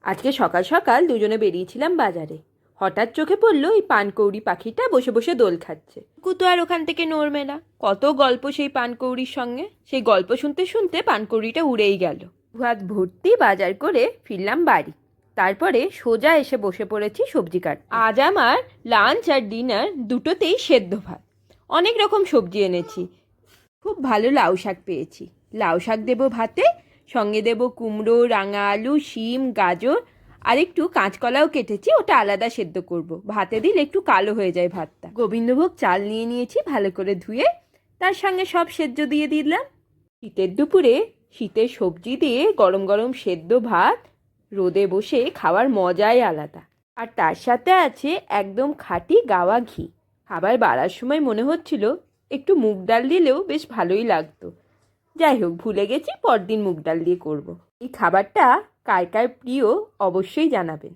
আজকে সকাল সকাল দুজনে বেরিয়েছিলাম বাজারে। হঠাৎ চোখে পড়লো এই পানকৌড়ি পাখিটা বসে বসে দোল খাচ্ছে। কুতো আর ওখান থেকে নড়বে না। কত গল্প সেই পানকৌড়ির সঙ্গে। সেই গল্প শুনতে শুনতে পানকৌড়িটা উড়েই গেল। হাত ভর্তি বাজার করে ফিরলাম বাড়ি। তারপরে সোজা এসে বসে পড়েছি সবজি কাটতে। আজ আমার লাঞ্চ আর ডিনার দুটোতেই সেদ্ধ ভাত। অনেক রকম সবজি এনেছি। খুব ভালো লাউ শাক পেয়েছি। লাউ শাক দেবো ভাতে, সঙ্গে দেব কুমড়ো, রাঙা আলু, শিম, গাজর আর একটু কাঁচকলাও কেটেছি, ওটা আলাদা সেদ্ধ করব। ভাতে দিলে একটু কালো হয়ে যায় ভাতটা। গোবিন্দভোগ চাল নিয়ে নিয়েছি ভালো করে ধুয়ে, তার সঙ্গে সব সেদ্ধ দিয়ে দিলাম। শীতের দুপুরে শীতের সবজি দিয়ে গরম গরম সেদ্ধ ভাত রোদে বসে খাওয়ার মজাই আলাদা। আর তার সাথে আছে একদম খাঁটি গাওয়া ঘি। খাবার বাড়ার সময় মনে হচ্ছিল একটু মুগ ডাল দিলেও বেশ ভালোই লাগতো। যাই হোক, ভুলে গেছি, পরদিন মুগ ডাল দিয়ে করব। এই খাবারটা কার কার প্রিয় অবশ্যই জানাবেন।